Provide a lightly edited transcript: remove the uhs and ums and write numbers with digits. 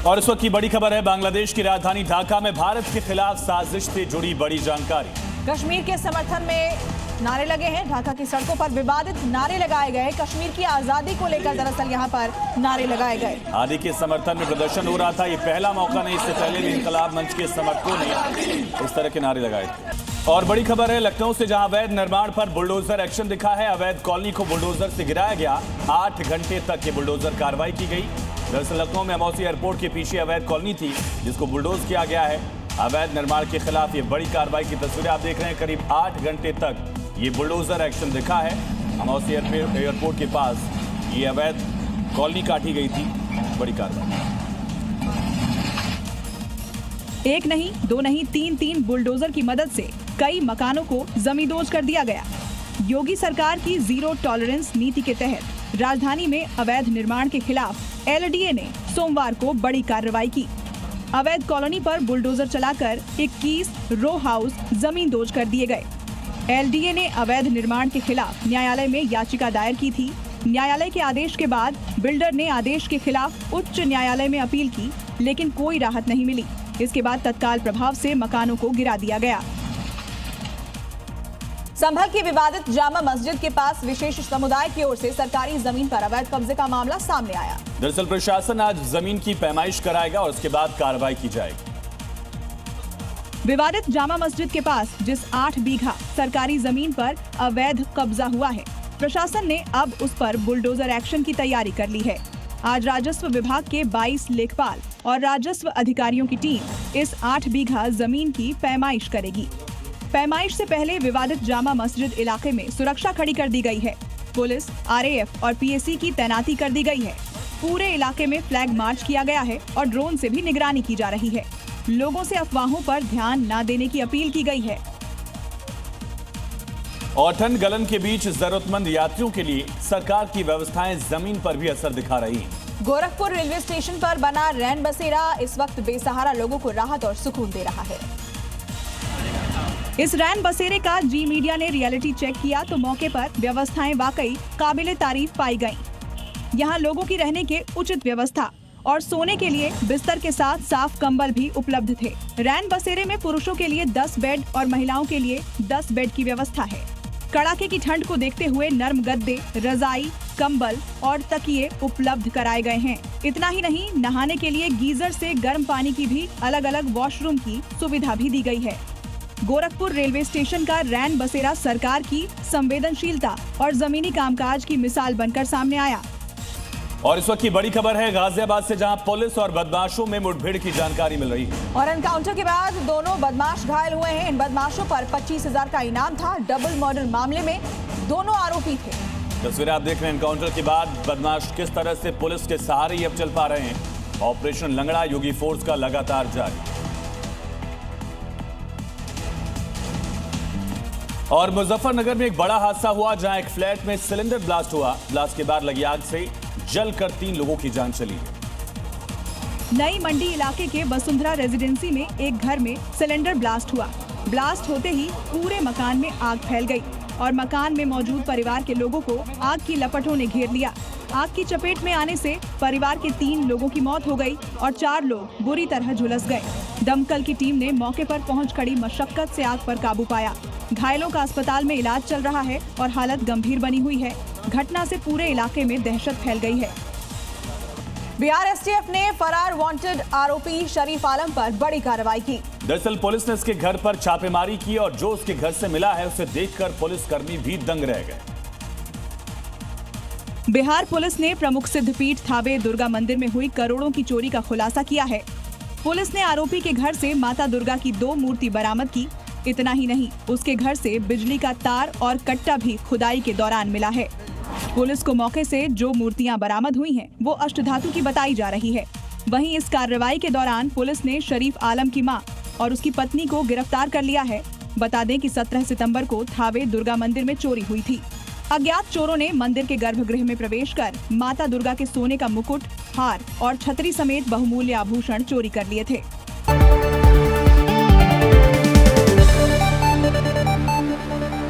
और इस वक्त की बड़ी खबर है, बांग्लादेश की राजधानी ढाका में भारत के खिलाफ साजिश से जुड़ी बड़ी जानकारी। कश्मीर के समर्थन में नारे लगे हैं। ढाका की सड़कों पर विवादित नारे लगाए गए। कश्मीर की आजादी को लेकर दरअसल यहां पर नारे लगाए गए। आदि के समर्थन में प्रदर्शन हो रहा था। ये पहला मौका नहीं, इससे पहले भी इनकलाब मंच के समर्थकों ने इस तरह के नारे लगाए थे। और बड़ी खबर है, लखनऊ से जहां अवैध निर्माण पर बुलडोजर एक्शन दिखा है। अवैध कॉलोनी को बुलडोजर से गिराया गया। 8 घंटे तक ये बुलडोजर कार्रवाई की गई। दरअसल लखनऊ में अमौसी एयरपोर्ट के पीछे अवैध कॉलोनी थी जिसको बुलडोज किया गया है। अवैध निर्माण के खिलाफ ये बड़ी कार्रवाई की तस्वीरें आप देख रहे हैं। करीब 8 घंटे तक ये बुलडोजर एक्शन दिखा है। अमौसी एयरपोर्ट के पास ये अवैध कॉलोनी काटी गई थी। बड़ी कार्रवाई, एक नहीं, दो नहीं, तीन बुलडोजर की मदद से कई मकानों को जमींदोज कर दिया गया। योगी सरकार की जीरो टॉलरेंस नीति के तहत राजधानी में अवैध निर्माण के खिलाफ एलडीए ने सोमवार को बड़ी कार्रवाई की। अवैध कॉलोनी पर बुलडोजर चलाकर 21 रो हाउस जमींदोज कर दिए गए। एलडीए ने अवैध निर्माण के खिलाफ न्यायालय में याचिका दायर की थी। न्यायालय के आदेश के बाद बिल्डर ने आदेश के खिलाफ उच्च न्यायालय में अपील की, लेकिन कोई राहत नहीं मिली। इसके बाद तत्काल प्रभाव से मकानों को गिरा दिया गया। संभल की विवादित जामा मस्जिद के पास विशेष समुदाय की ओर से सरकारी जमीन पर अवैध कब्जे का मामला सामने आया। दरअसल प्रशासन आज जमीन की पैमाइश कराएगा और उसके बाद कार्रवाई की जाएगी। विवादित जामा मस्जिद के पास जिस 8 बीघा सरकारी जमीन पर अवैध कब्जा हुआ है, प्रशासन ने अब उस पर बुलडोजर एक्शन की तैयारी कर ली है। आज राजस्व विभाग के 22 लेखपाल और राजस्व अधिकारियों की टीम इस 8 बीघा जमीन की पैमाइश करेगी। पैमाइश से पहले विवादित जामा मस्जिद इलाके में सुरक्षा खड़ी कर दी गई है। पुलिस, आरएएफ और पीएसी की तैनाती कर दी गई है। पूरे इलाके में फ्लैग मार्च किया गया है और ड्रोन से भी निगरानी की जा रही है। लोगों से अफवाहों पर ध्यान न देने की अपील की गई है। और ठंड गलन के बीच जरूरतमंद यात्रियों के लिए सरकार की व्यवस्थाएं जमीन पर भी असर दिखा रही हैं। गोरखपुर रेलवे स्टेशन पर बना रैन बसेरा इस वक्त बेसहारा लोगों को राहत और सुकून दे रहा है। इस रैन बसेरे का जी मीडिया ने रियलिटी चेक किया तो मौके पर व्यवस्थाएं वाकई काबिले तारीफ पाई गयी। यहाँ लोगों की रहने के उचित व्यवस्था और सोने के लिए बिस्तर के साथ साफ कंबल भी उपलब्ध थे। रैन बसेरे में पुरुषों के लिए 10 बेड और महिलाओं के लिए 10 बेड की व्यवस्था है। कड़ाके की ठंड को देखते हुए नर्म गद्दे, रजाई, कंबल और तकिए उपलब्ध कराए गए हैं। इतना ही नहीं, नहाने के लिए गीजर से गर्म पानी की भी अलग अलग वॉशरूम की सुविधा भी दी गई है। गोरखपुर रेलवे स्टेशन का रैन बसेरा सरकार की संवेदनशीलता और जमीनी कामकाज की मिसाल बनकर सामने आया। और इस वक्त की बड़ी खबर है गाजियाबाद से, जहां पुलिस और बदमाशों में मुठभेड़ की जानकारी मिल रही है। और एनकाउंटर के बाद दोनों बदमाश घायल हुए हैं। इन बदमाशों पर 25,000 का इनाम था। डबल मर्डर मामले में दोनों आरोपी थे। तस्वीरें आप देख रहे हैं। एनकाउंटर के बाद बदमाश किस तरह से पुलिस के सहारे ही अब चल पा रहे हैं। ऑपरेशन लंगड़ा योगी फोर्स का लगातार जारी। और मुजफ्फरनगर में एक बड़ा हादसा हुआ जहां एक फ्लैट में सिलेंडर ब्लास्ट हुआ। ब्लास्ट के बाद लगी आग से जलकर 3 लोगों की जान चली है। नई मंडी इलाके के वसुंधरा रेजिडेंसी में एक घर में सिलेंडर ब्लास्ट हुआ। ब्लास्ट होते ही पूरे मकान में आग फैल गई और मकान में मौजूद परिवार के लोगों को आग की लपटों ने घेर लिया। आग की चपेट में आने से परिवार के 3 लोगों की मौत हो गई और 4 लोग बुरी तरह झुलस गए। दमकल की टीम ने मौके पर पहुंच कड़ी मशक्कत से आग पर काबू पाया। घायलों का अस्पताल में इलाज चल रहा है और हालत गंभीर बनी हुई है। घटना से पूरे इलाके में दहशत फैल गई है। बिहार एसटीएफ ने फरार वांटेड आरोपी शरीफ आलम पर बड़ी कार्रवाई की। दरअसल पुलिस ने इसके घर पर छापेमारी की और जो उसके घर से मिला है उसे देखकर पुलिसकर्मी भी दंग रह गए। बिहार पुलिस ने प्रमुख सिद्धपीठ थावे दुर्गा मंदिर में हुई करोड़ों की चोरी का खुलासा किया है। पुलिस ने आरोपी के घर से माता दुर्गा की 2 मूर्ति बरामद की। इतना ही नहीं, उसके घर से बिजली का तार और कट्टा भी खुदाई के दौरान मिला है। पुलिस को मौके से जो मूर्तियां बरामद हुई हैं, वो अष्टधातु की बताई जा रही है। वहीं इस कार्रवाई के दौरान पुलिस ने शरीफ आलम की मां और उसकी पत्नी को गिरफ्तार कर लिया है। बता दें कि 17 सितंबर को थावे दुर्गा मंदिर में चोरी हुई थी। अज्ञात चोरों ने मंदिर के गर्भगृह में प्रवेश कर माता दुर्गा के सोने का मुकुट, हार और छतरी समेत बहुमूल्य आभूषण चोरी कर लिए थे।